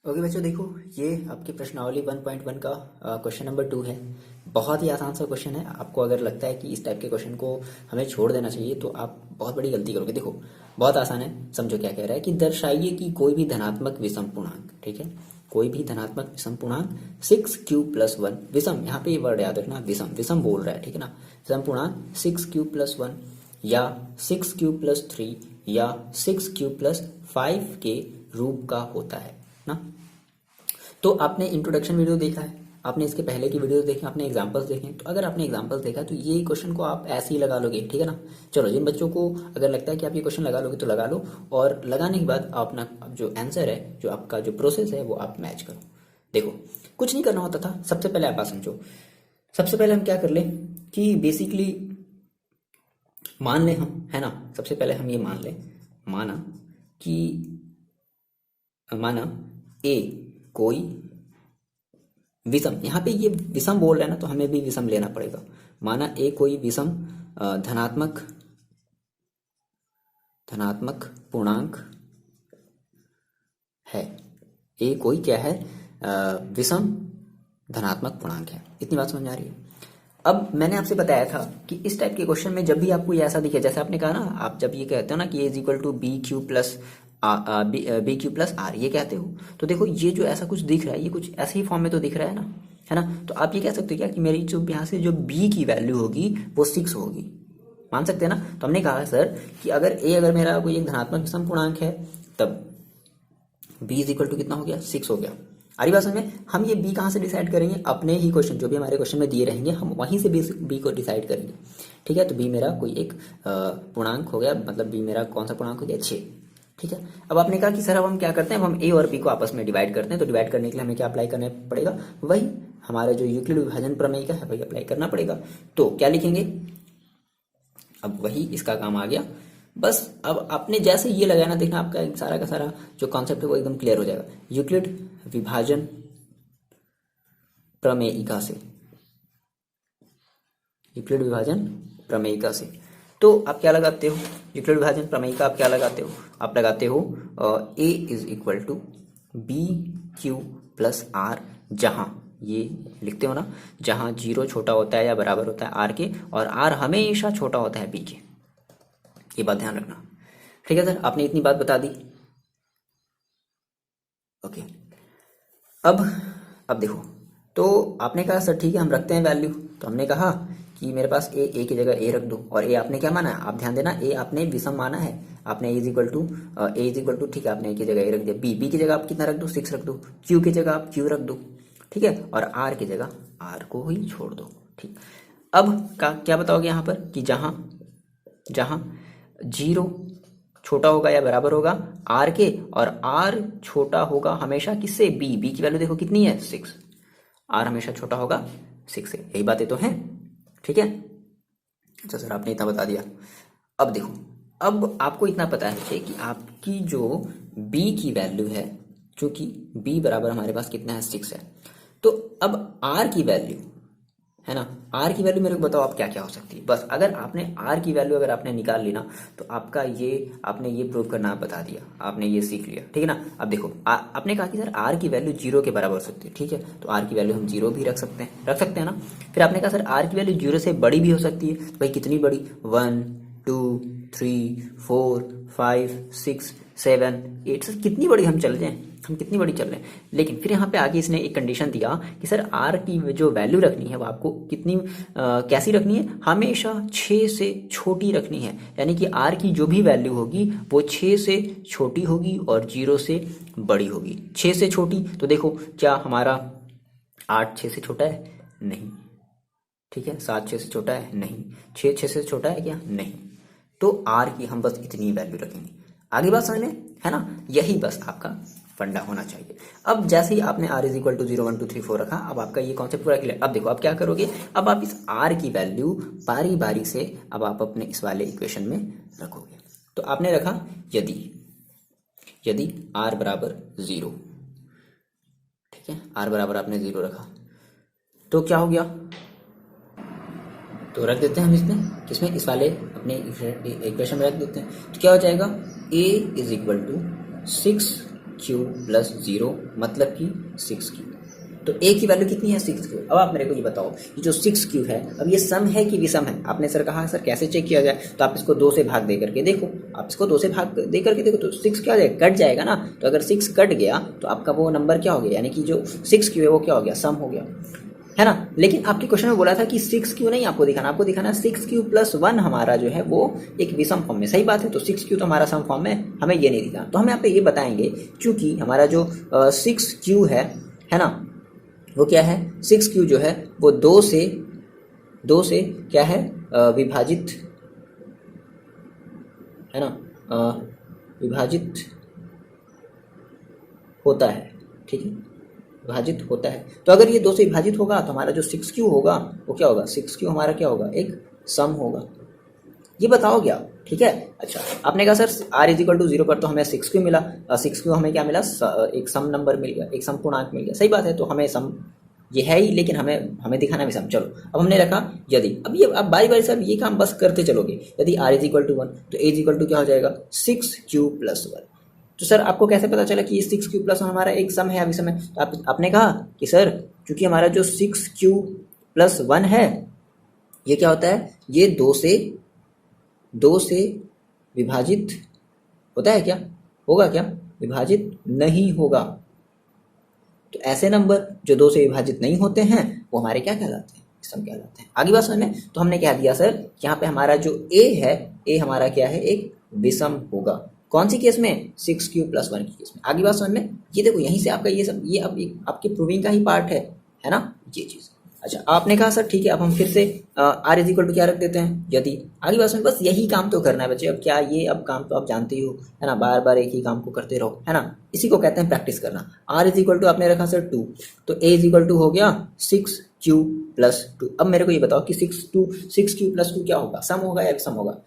Okay बच्चों, देखो ये आपकी प्रश्नावली 1.1 का क्वेश्चन नंबर 2 है। बहुत ही आसान सा क्वेश्चन है। आपको अगर लगता है कि इस टाइप के क्वेश्चन को हमें छोड़ देना चाहिए तो आप बहुत बड़ी गलती करोगे। देखो बहुत आसान है, समझो क्या कह रहा है कि दर्शाइए कि कोई भी धनात्मक विषम पूर्णांक, ठीक है, कोई भी धनात्मक विषम पूर्णांक 6q+1 विषम, यहाँ पे ये वर्ड याद रखना, विषम विषम बोल रहा है, ठीक है ना। विषम पूर्णांक 6q+1 या 6q+3 या 6q+5 के रूप का होता है ना। तो आपने इंट्रोडक्शन वीडियो देखा है, आपने इसके पहले की वीडियो देखे, आपने एग्जांपल्स देखे। तो अगर आपने एग्जांपल्स देखा तो ये क्वेश्चन को आप ऐसे ही लगा लोगे, ठीक है ना। चलो, जिन बच्चों को अगर लगता है कि आप ये क्वेश्चन लगा लोगे तो लगा लो, और लगाने के बाद आप अपना जो आंसर है, जो आपका जो प्रोसेस है, वो आप मैच करो। देखो कुछ नहीं करना होता था। सबसे पहले आप बात समझो। सबसे पहले हम क्या कर लें कि बेसिकली मान लें हम, है ना, सबसे पहले हम ये मान लें, माना कि माना ए कोई विषम, यहाँ पे ये विषम बोल रहा है ना, तो हमें भी विषम लेना पड़ेगा। माना ए कोई विषम धनात्मक धनात्मक पूर्णांक है। ए कोई क्या है, विषम धनात्मक पूर्णांक है। इतनी बात समझ में आ रही है। अब मैंने आपसे बताया था कि इस टाइप के क्वेश्चन में जब भी आपको ये ऐसा दिखे, जैसे आपने कहा ना, आप जब ये कहते हो ना कि ए इज इक्वल टू BQ+R, ये कहते हो, तो देखो ये जो ऐसा कुछ दिख रहा है, ये कुछ ऐसे ही फॉर्म में तो दिख रहा है ना, है ना। तो आप ये कह सकते हो क्या कि मेरी जो यहाँ से जो B की वैल्यू होगी वो 6 होगी, मान सकते हैं ना। तो हमने कहा सर कि अगर मेरा कोई एक धनात्मक विषम पूर्णांक है, तब B इज इक्वल टू कितना हो गया, 6 हो गया। आ रही बात समझ में। हम ये B कहाँ से डिसाइड करेंगे, अपने ही क्वेश्चन, जो भी हमारे क्वेश्चन में दिए रहेंगे, हम वहीं से B को डिसाइड करेंगे, ठीक है। तो B मेरा कोई एक पूर्णांक हो गया, मतलब B मेरा कौन सा पूर्णांक हो गया, 6, ठीक है। अब आपने कहा कि सर अब हम क्या करते हैं, अब हम A और B को आपस में डिवाइड करते हैं। तो डिवाइड करने के लिए हमें क्या अप्लाई करना पड़ेगा, वही हमारा जो यूक्लिड विभाजन प्रमेय का है वही अप्लाई करना पड़ेगा। तो क्या लिखेंगे, अब वही इसका काम आ गया। बस अब आपने जैसे ये लगाया ना, देखना आपका सारा का सारा जो कॉन्सेप्ट है वो एकदम क्लियर हो जाएगा। यूक्लिड विभाजन प्रमेयिका से, यूक्लिड विभाजन प्रमेयिका से। तो आप क्या लगाते हो, यूक्लिड विभाजन प्रमेयिका आप क्या लगाते हो, आप लगाते हो ए इज इक्वल टू BQ+R, जहां ये लिखते हो ना, जहां 0 छोटा होता है या बराबर होता है R के, और R हमेशा छोटा होता है B के। ये बात ध्यान रखना, ठीक है सर। आपने इतनी बात बता दी, ओके। अब देखो, तो आपने कहा सर ठीक है हम रखते हैं वैल्यू। तो हमने कहा कि मेरे पास ए की जगह ए रख दो, और ए आपने क्या माना है, आप ध्यान देना, ए आपने विषम माना है। आपने ए इज इक्वल टू ठीक है, आपने ए की जगह ए रख दिया। बी की जगह आप कितना रख दो, 6 रख दो। क्यू की जगह आप क्यू रख दो, ठीक है, और आर की जगह आर को ही छोड़ दो, ठीक। अब क्या बताओगे यहाँ पर कि जहां 0 छोटा होगा या बराबर होगा आर के, और आर छोटा होगा हमेशा किससे, बी की वैल्यू देखो कितनी है, 6। आर हमेशा छोटा होगा 6 से, यही बातें तो हैं, ठीक है। अच्छा सर आपने इतना बता दिया। अब देखो, अब आपको इतना पता है कि आपकी जो बी की वैल्यू है, चूंकि बी बराबर हमारे पास कितना है, 6 है। तो अब आर की वैल्यू है ना, आर की वैल्यू मेरे को बताओ आप क्या क्या हो सकती है। बस अगर आपने आर की वैल्यू अगर आपने निकाल ली ना, तो आपका ये आपने ये प्रूव करना बता दिया, आपने ये सीख लिया, ठीक है ना। अब देखो आपने कहा कि सर आर की वैल्यू 0 के बराबर हो सकती है, ठीक है। तो आर की वैल्यू हम 0 भी रख सकते हैं ना। फिर आपने कहा सर आर की वैल्यू 0 से बड़ी भी हो सकती है, तो भाई कितनी बड़ी, 1 2 3 4 5 6 7 8, सर कितनी बड़ी हम चल जाएं, हम कितनी बड़ी चल रहे हैं। लेकिन फिर यहाँ पे आगे इसने एक कंडीशन दिया कि सर आर की जो वैल्यू रखनी है वो आपको कितनी कैसी रखनी है, हमेशा 6 से छोटी रखनी है। यानी कि आर की जो भी वैल्यू होगी वो 6 से छोटी होगी और 0 से बड़ी होगी। 6 से छोटी, तो देखो क्या हमारा 8 6 से छोटा है, नहीं, ठीक है। 7 6 से छोटा है, नहीं। 6 6 से छोटा है क्या, नहीं। तो आर की हम बस इतनी वैल्यू रखेंगे। आगे बात समझ में है ना, यही बस आपका फंडा होना चाहिए। अब जैसे ही आपने r इज इक्वल टू 0 1 2 3 4 रखा, अब आपका ये कॉन्सेप्ट पूरा क्लियर। अब देखो आप क्या करोगे, अब आप इस r की वैल्यू बारी बारी से अब आप अपने इस वाले इक्वेशन में रखोगे। तो आपने रखा यदि r बराबर 0, ठीक है, r बराबर आपने 0 रखा, तो क्या हो गया, तो रख देते हैं हम इसमें, किसमें, इस वाले अपने इक्वेशन में रख देते हैं। तो क्या हो जाएगा, a is equal to 6 q plus 0 मतलब कि 6 क्यू। तो ए की वैल्यू कितनी है 6 क्यू। अब आप मेरे को ये बताओ ये जो 6 क्यू है अब ये सम है कि विषम है। आपने सर कहा सर कैसे चेक किया जाए, तो आप इसको 2 से भाग दे करके देखो। आप इसको 2 से भाग दे करके देखो तो 6 क्या हो जाएगा, कट जाएगा ना। तो अगर 6 कट गया तो आपका वो नंबर क्या हो गया, यानी कि जो 6 क्यू है वो क्या हो गया, सम हो गया, है ना। लेकिन आपके क्वेश्चन में बोला था कि 6 क्यू नहीं आपको दिखाना, आपको दिखाना 6 क्यू प्लस 1 हमारा जो है वो एक विषम फॉर्म में। सही बात है, तो 6 क्यू तो हमारा सम फॉर्म में, हमें ये नहीं दिखाना। तो हम यहाँ पे ये बताएंगे क्योंकि हमारा जो 6 क्यू है ना, वो क्या है 6 क्यू जो है वो 2 से क्या है विभाजित, है ना, विभाजित होता है, ठीक है, विभाजित होता है। तो अगर ये 2 से विभाजित होगा तो हमारा जो 6 क्यू होगा वो क्या होगा, 6 क्यू हमारा क्या होगा, एक सम होगा। ये बताओगे आप, ठीक है। अच्छा, आपने कहा sir r is equal to 0 पर तो हमें 6 क्यू मिला, 6 क्यू हमें क्या मिला, एक सम नंबर मिल गया, एक सम पूर्णांक मिल गया। सही बात है, तो हमें सम ये है ही, लेकिन हमें दिखाना भी सम। चलो अब हमने रखा यदि, अब ये आप बारी बारी से ये काम बस करते चलोगे। यदि r इज इक्वल टू 1 तो a इज इक्वल टू क्या हो जाएगा, 6 क्यू प्लस 1। तो सर आपको कैसे पता चला कि ये 6 क्यू प्लस 1 हमारा एक सम है या विषम है। तो आपने कहा कि सर क्योंकि हमारा जो 6 क्यू प्लस 1 है ये क्या होता है, ये 2 से विभाजित होता है क्या, होगा क्या, विभाजित नहीं होगा। तो ऐसे नंबर जो 2 से विभाजित नहीं होते हैं वो हमारे क्या कहलाते हैं, विषम कहलाते हैं। आगे बात समझ में। तो हमने क्या दिया सर, यहाँ पे हमारा जो a है, a हमारा क्या है, एक विषम होगा। कौन सी केस में, 6 क्यू प्लस 1 की केस में। आगे बात समझ में। ये देखो यहीं से आपका ये सब, ये अब आपकी प्रूविंग का ही पार्ट है ना ये चीज। अच्छा, आपने कहा सर ठीक है, अब हम फिर से r इज इक्वल टू क्या रख देते हैं, यदि। आगे बात समझ, बस यही काम तो करना है बच्चे। अब क्या ये, अब काम तो आप जानते ही हो, है ना, बार बार एक ही काम को करते रहो, है ना। इसी को कहते हैं प्रैक्टिस करना। r इज इक्वल टू आपने रखा सर 2, तो a इज इक्वल टू हो गया 6 क्यू प्लस 2। अब मेरे को ये बताओ कि 6 क्यू प्लस 2 क्या होगा, सम होगा या विषम होगा।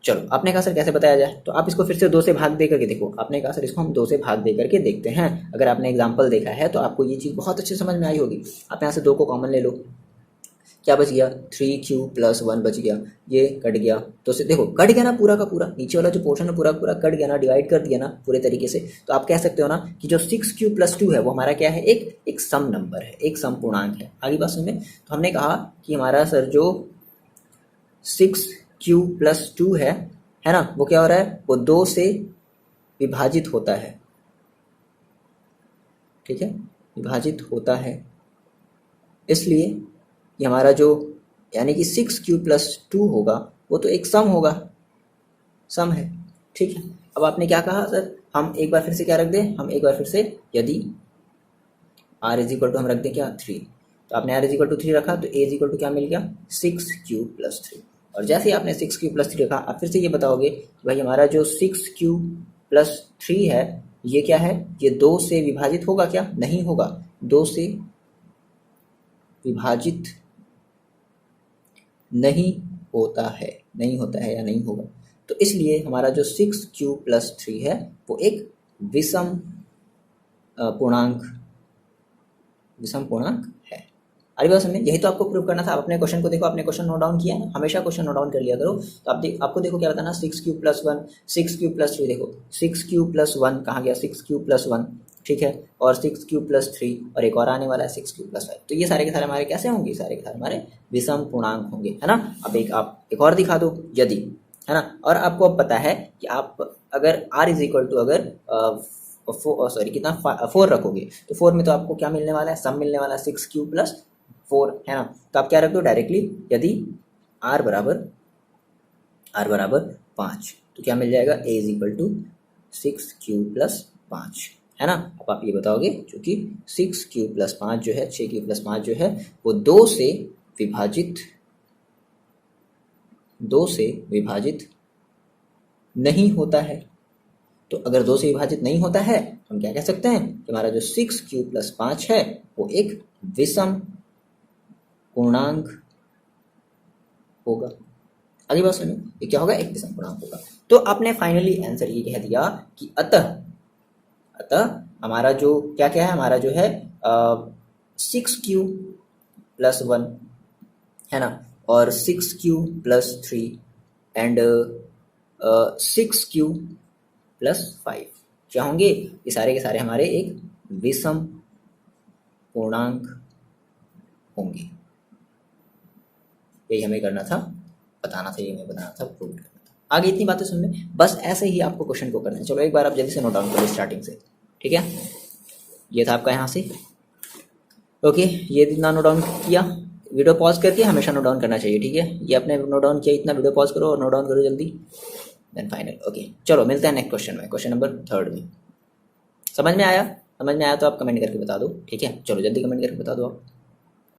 चलो, आपने कहा सर कैसे बताया जाए, तो आप इसको फिर से 2 से भाग दे करके देखो। आपने कहा सर इसको हम 2 से भाग दे करके देखते हैं। अगर आपने एग्जाम्पल देखा है तो आपको ये चीज़ बहुत अच्छे समझ में आई होगी। आप यहाँ से 2 को कॉमन ले लो, क्या बच गया, 3 क्यू प्लस 1 बच गया, ये कट गया। तो से देखो कट गया ना पूरा का पूरा, नीचे वाला जो पोर्शन है पूरा पूरा कट गया ना, डिवाइड कर दिया ना पूरे तरीके से। तो आप कह सकते हो ना कि जो 6 क्यू प्लस 2 है वो हमारा क्या है, एक सम नंबर है, एक सम पूर्णांक है। आगे बात समझ में। तो हमने कहा कि हमारा सर जो 6 क्यू प्लस 2 है ना, वो क्या हो रहा है, वो 2 से विभाजित होता है, ठीक है, विभाजित होता है। इसलिए ये हमारा जो, यानी कि 6 क्यू प्लस 2 होगा वो तो एक सम होगा, सम है, ठीक है। अब आपने क्या कहा सर, हम एक बार फिर से क्या रख दें, हम एक बार फिर से यदि r इज इक्वल टू हम रख दें क्या, 3। तो आपने r इज इक्वल टू 3 रखा तो a इज इक्वल टू क्या मिल गया, 6 क्यू प्लस 3। और जैसे ही आपने 6 क्यू प्लस 3 रखा, आप फिर से ये बताओगे भाई हमारा जो 6 क्यू प्लस 3 है ये क्या है, ये 2 से विभाजित होगा क्या, नहीं होगा। 2 से विभाजित नहीं होता है, नहीं होता है या नहीं होगा। तो इसलिए हमारा जो 6 क्यू प्लस 3 है वो एक विषम पूर्णांक, विषम पूर्णांक है। अरे बात समझे, यही तो आपको प्रूव करना था। आप अपने क्वेश्चन को देखो, आपने क्वेश्चन नोट डाउन किया है ना, हमेशा क्वेश्चन नोट डाउन कर लिया करो। तो आपको देखो क्या बताना, 6 क्यू प्लस 1, 6 क्यू प्लस 3, देखो 6 क्यू प्लस 1 कहाँ गया, 6 क्यू प्लस 1, ठीक है, और 6 क्यू प्लस 3 और एक और आने वाला है 6 क्यू प्लस 5। तो ये सारे के सारे हमारे कैसे होंगे, सारे के सारे हमारे विषम पूर्णांक होंगे, है ना। अब आप एक और दिखा दो यदि, है ना। और आपको अब पता है कि आप अगर r इज इक्वल टू अगर सॉरी कितना 4 रखोगे तो 4 में तो आपको क्या मिलने वाला है, सम मिलने वाला है 6 क्यू प्लस 4, है ना। तो आप क्या रख दो डायरेक्टली, यदि r बराबर 5 तो क्या मिल जाएगा, a is equal to 6 q plus 5, है ना। अब आप ये बताओगे क्योंकि 6 क्यू प्लस 5 जो है, 6 क्यू प्लस 5 जो है वो 2 से विभाजित नहीं होता है। तो अगर 2 से विभाजित नहीं होता है तो हम क्या कह सकते हैं कि हमारा जो 6 क्यू प्लस 5 है वो एक विषम पूर्णांक होगा। अगली बात सुनिए, ये क्या होगा, एक विषम पूर्णांक होगा। तो आपने फाइनली आंसर ये कह दिया कि अतः हमारा जो क्या क्या है, हमारा जो है 6 क्यू प्लस 1, है ना, और 6 q plus 3 and 6 q plus 5, क्या होंगे? ये सारे के सारे हमारे एक विषम पूर्णांक होंगे। यही हमें करना था, बताना था, ये हमें बताना था, प्रूव करना था। आगे इतनी बातें सुन लें, बस ऐसे ही आपको क्वेश्चन को करना है। चलो एक बार आप जल्दी से नोट डाउन करो स्टार्टिंग से, ठीक है? ये था आपका यहाँ से, ओके। ये इतना नोट डाउन किया, वीडियो पॉज करके हमेशा नोट डाउन करना चाहिए, ठीक है? ये आपने नोट डाउन किया इतना, वीडियो पॉज करो और नोट डाउन करो जल्दी, देन फाइनल। ओके, चलो मिलते हैं नेक्स्ट क्वेश्चन में, क्वेश्चन नंबर 3 में। समझ में आया? समझ में आया तो आप कमेंट करके बता दो, ठीक है? चलो जल्दी कमेंट करके बता दो आप।